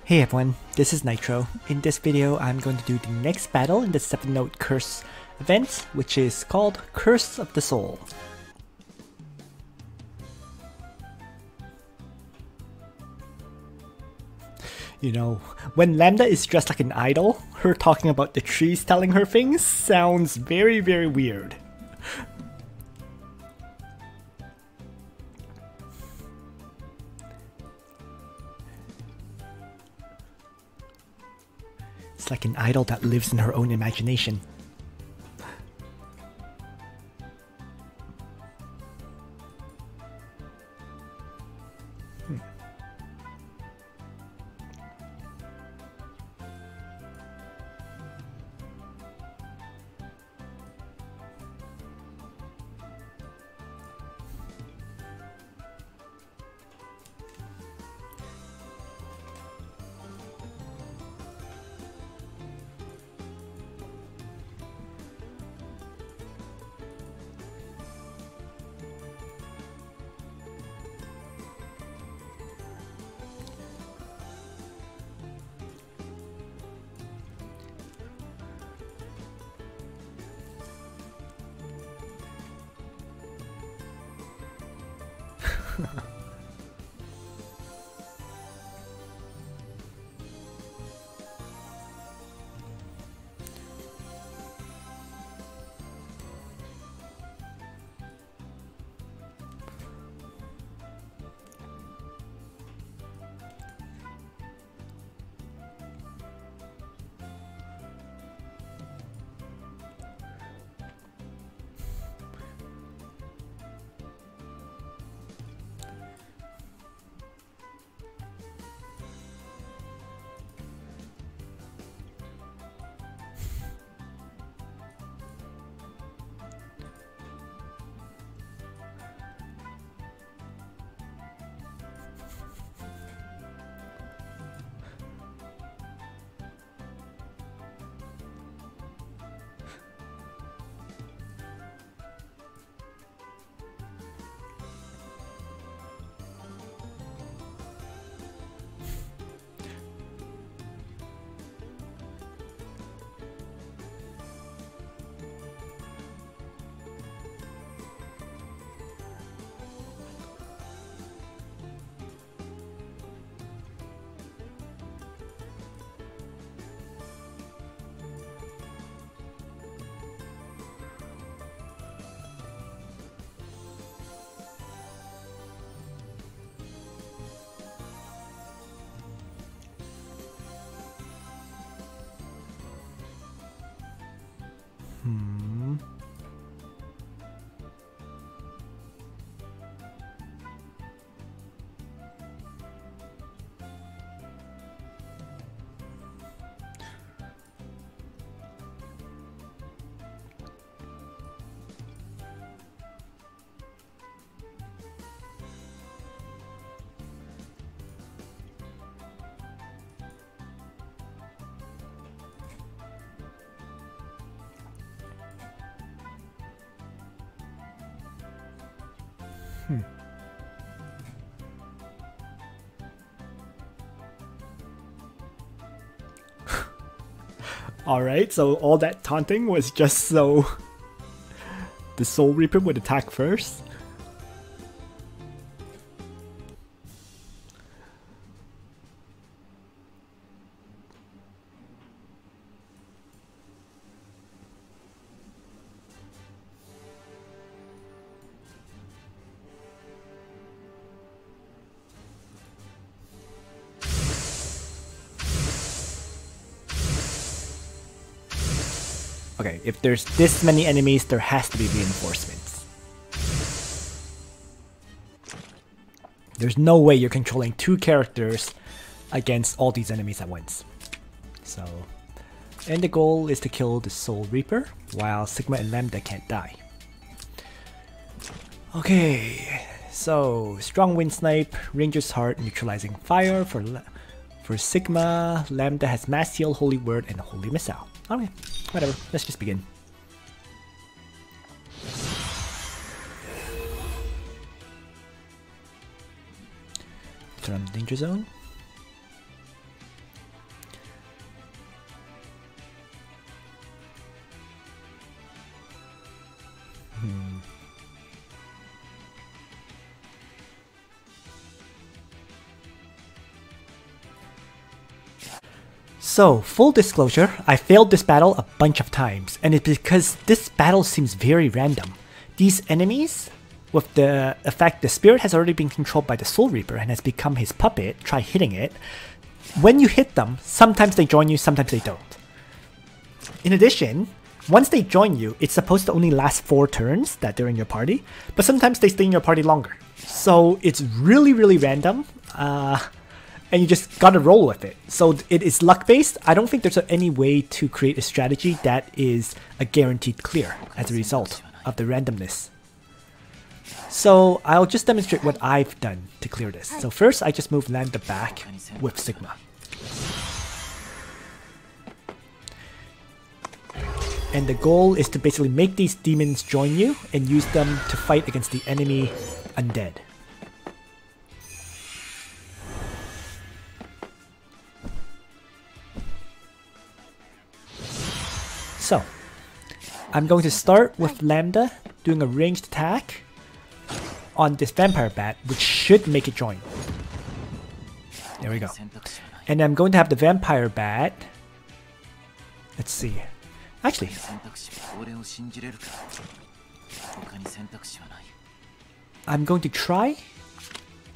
Hey everyone, this is Nitro. In this video, I'm going to do the next battle in the 7-note curse event, which is called Curse of the Soul. You know, when Lambda is dressed like an idol, her talking about the trees telling her things sounds very, very weird. It's like an idol that lives in her own imagination. Alright, so all that taunting was just so the Soul Reaper would attack first. Okay, if there's this many enemies, there has to be reinforcements. There's no way you're controlling two characters against all these enemies at once. So, and the goal is to kill the Soul Reaper, while Sigma and Lambda can't die. Okay, so Strong Wind Snipe, Ranger's Heart, neutralizing fire for Sigma. Lambda has Mass Heal, Holy Word, and Holy Missile. Okay, whatever, let's just begin. Turn on the danger zone. So, full disclosure, I failed this battle a bunch of times, and it's because this battle seems very random. These enemies, with the effect the spirit has already been controlled by the Soul Reaper and has become his puppet, try hitting it. When you hit them, sometimes they join you, sometimes they don't. In addition, once they join you, it's supposed to only last 4 turns that they're in your party, but sometimes they stay in your party longer. So it's really, really random. And you just gotta roll with it. So it is luck based. I don't think there's any way to create a strategy that is a guaranteed clear as a result of the randomness. So I'll just demonstrate what I've done to clear this. So first I just move Lambda back with Sigma. And the goal is to basically make these demons join you and use them to fight against the enemy undead. So, I'm going to start with Lambda doing a ranged attack on this Vampire Bat, which should make it join. There we go. And I'm going to have the Vampire Bat... Let's see. Actually... I'm going to try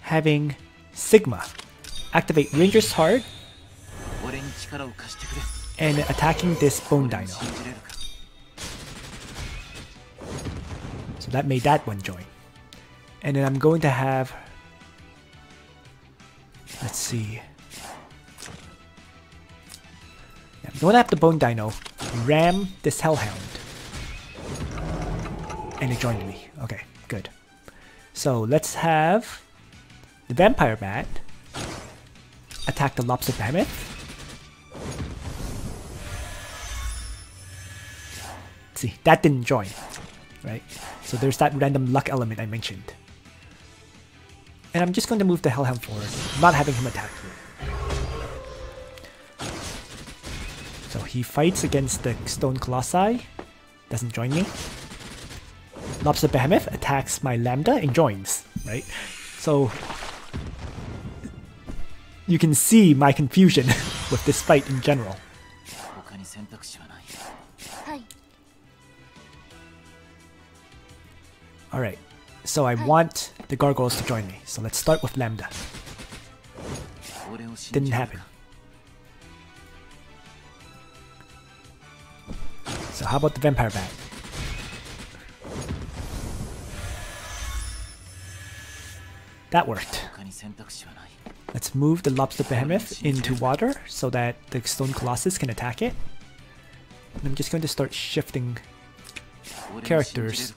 having Sigma activate Ranger's Heart and attacking this Bone Dino. So that made that one join. And then I'm going to have... Let's see. I'm going to have the Bone Dino ram this Hellhound. And it joined me. Okay, good. So let's have the Vampire Bat attack the Lobster Behemoth. See, that didn't join, right? So there's that random luck element I mentioned. And I'm just going to move the Hellhound forward, not having him attack me. So he fights against the Stone Colossi, doesn't join me. Lobster Behemoth attacks my Lambda and joins, right? So you can see my confusion with this fight in general. Alright, so I want the gargoyles to join me, so let's start with Lambda. Didn't happen. So how about the Vampire Bat? That worked. Let's move the Lobster Behemoth into water so that the Stone Colossus can attack it. And I'm just going to start shifting characters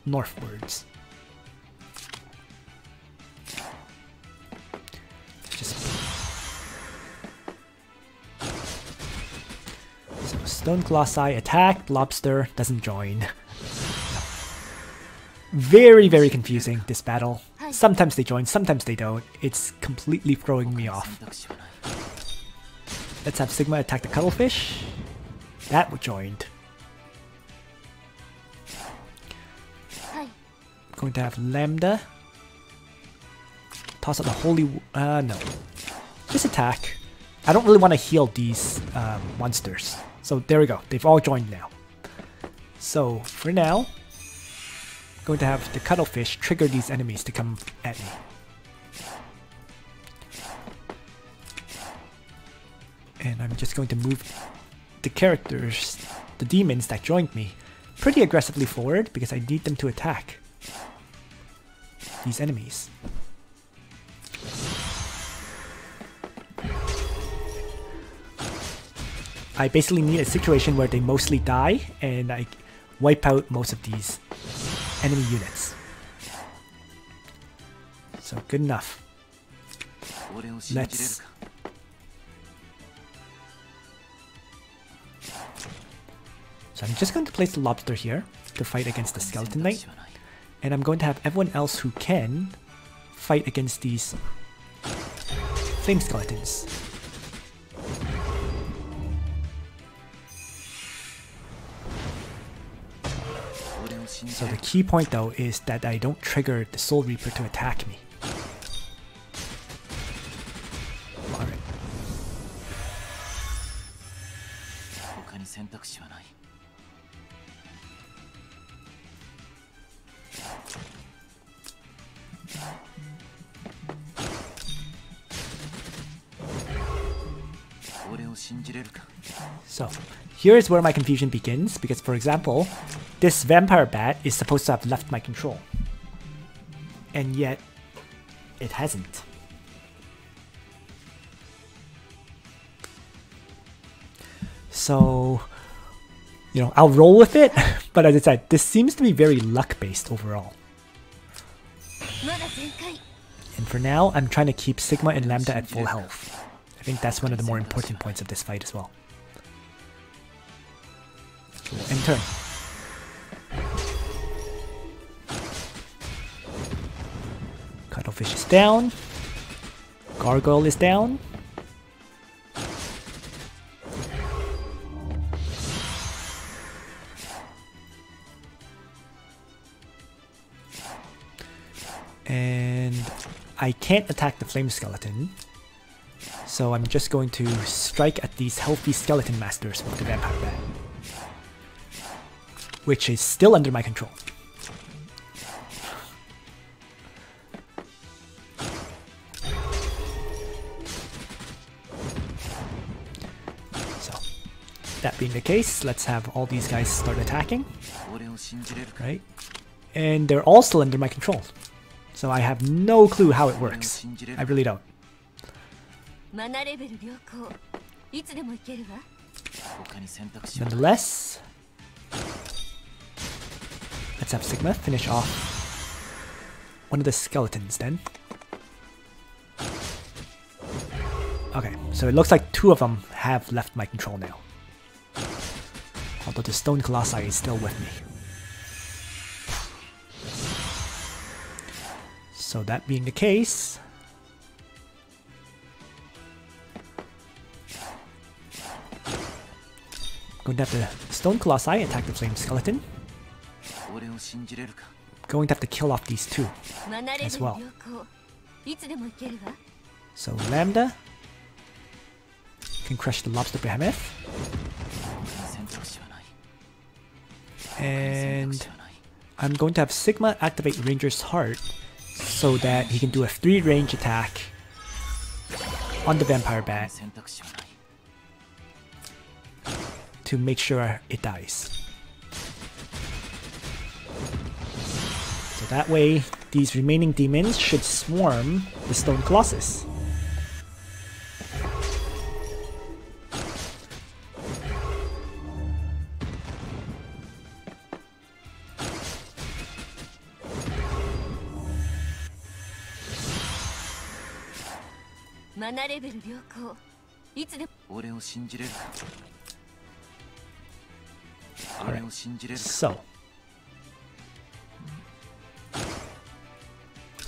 northwards. So Stone Colossi attack, Lobster doesn't join. No. Very, very confusing, this battle. Sometimes they join, sometimes they don't. It's completely throwing me off. Let's have Sigma attack the Cuttlefish. That joined. Going to have Lambda toss out the Holy... no. Just attack. I don't really want to heal these monsters. So there we go. They've all joined now. So for now, going to have the Cuttlefish trigger these enemies to come at me. And I'm just going to move the characters, the demons that joined me, pretty aggressively forward because I need them to attack these enemies. I basically need a situation where they mostly die and I wipe out most of these enemy units. So good enough. Let's... So I'm just going to place the Lobster here to fight against the Skeleton Knight. And I'm going to have everyone else who can fight against these Flame Skeletons. So the key point though is that I don't trigger the Soul Reaper to attack me. Alright. So, here's where my confusion begins, because for example, this vampire bat is supposed to have left my control. And yet, it hasn't. So, you know, I'll roll with it, but as I said, this seems to be very luck-based overall. And for now, I'm trying to keep Sigma and Lambda at full health. I think that's one of the more important points of this fight as well. End turn. Cuttlefish is down. Gargoyle is down. And I can't attack the flame skeleton. So I'm just going to strike at these healthy skeleton masters with the vampire bat, which is still under my control. So, that being the case, let's have all these guys start attacking. Right? And they're all still under my control. So I have no clue how it works. I really don't. Nonetheless, let's have Sigma finish off one of the skeletons then. Okay, so it looks like two of them have left my control now. Although the Stone Colossi is still with me. So that being the case, I'm going to have the Stone Colossi attack the Flame Skeleton. Going to have to kill off these two as well. So Lambda can crush the Lobster Behemoth. And I'm going to have Sigma activate Ranger's Heart so that he can do a 3-range attack on the Vampire Bat to make sure it dies. So that way, these remaining demons should swarm the Stone Colossus. Alright, so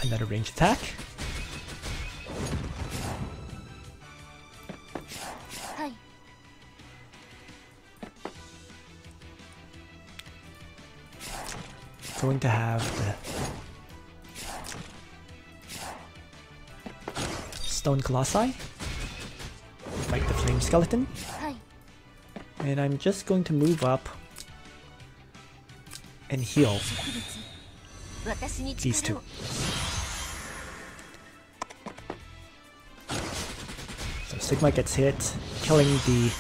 another range attack. Going to have the Stone Colossi fight the Flame Skeleton. And I'm just going to move up and heal these two. So Sigma gets hit, killing the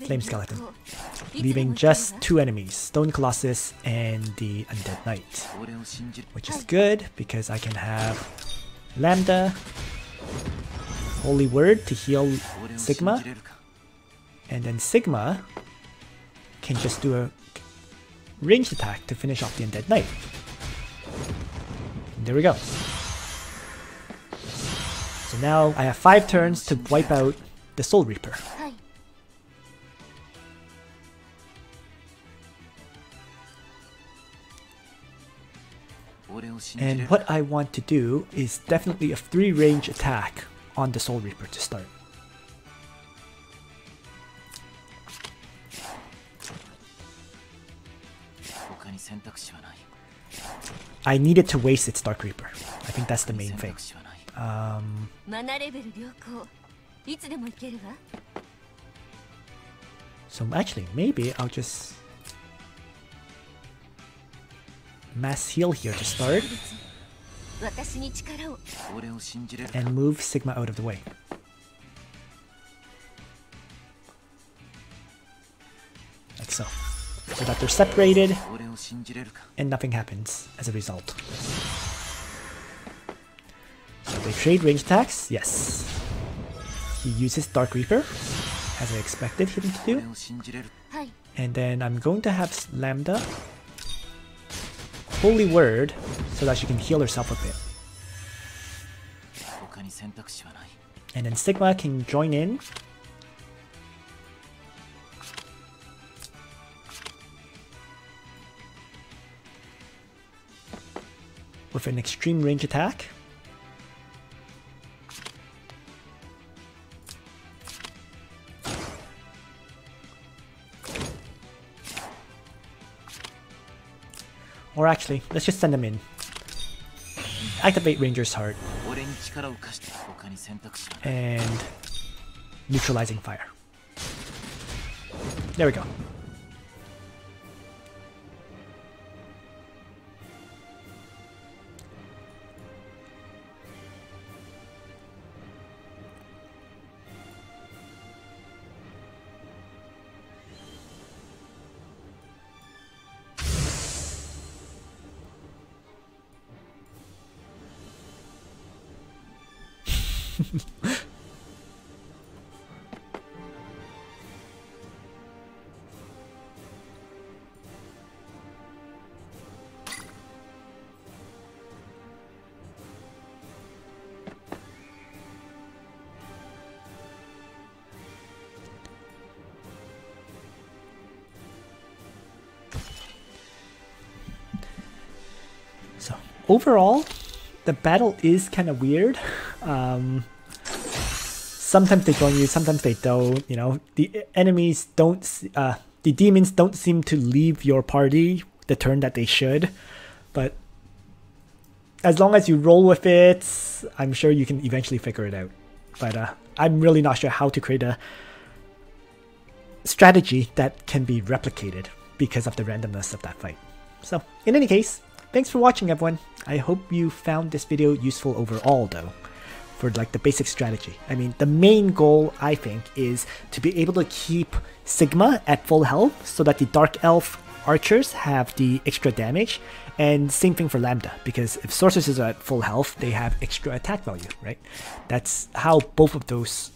Flame Skeleton, leaving just two enemies, Stone Colossus and the Undead Knight, which is good because I can have Lambda, Holy Word to heal Sigma, and then Sigma can just do a ranged attack to finish off the Undead Knight. And there we go. So now I have 5 turns to wipe out the Soul Reaper. And what I want to do is definitely a 3-range attack on the Soul Reaper to start. I needed to waste its Dark Reaper. I think that's the main thing. So actually, maybe I'll just mass heal here to start. And move Sigma out of the way. Like so. So that they're separated and nothing happens as a result. So they trade range attacks, yes. He uses Dark Reaper, as I expected him to do. And then I'm going to have Lambda Holy Word so that she can heal herself a bit. And then Sigma can join in. With an extreme range attack. Or actually, let's just send them in. Activate Ranger's Heart. And neutralizing fire. There we go. So overall, the battle is kind of weird. Sometimes they join you, sometimes they don't. You know, the enemies don't, the demons don't seem to leave your party the turn that they should. But as long as you roll with it, I'm sure you can eventually figure it out. But I'm really not sure how to create a strategy that can be replicated because of the randomness of that fight. So, in any case, thanks for watching, everyone. I hope you found this video useful overall, though, for like the basic strategy. I mean, the main goal, I think, is to be able to keep Sigma at full health so that the Dark Elf archers have the extra damage, and same thing for Lambda, because if sorceresses are at full health, they have extra attack value, right? That's how both of those,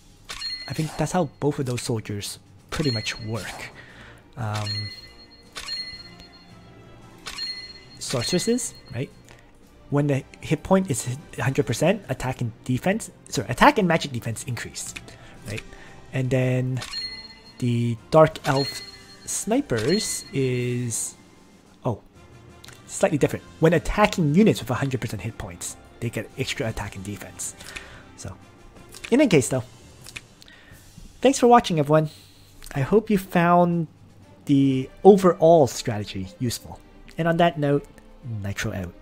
I think that's how both of those soldiers pretty much work. Sorceresses, right? When the hit point is 100%, attack and defense, sorry, attack and magic defense increase, right? And then the Dark Elf snipers is, slightly different. When attacking units with 100% hit points, they get extra attack and defense. So, in any case though, thanks for watching, everyone. I hope you found the overall strategy useful. And on that note, Nitro out.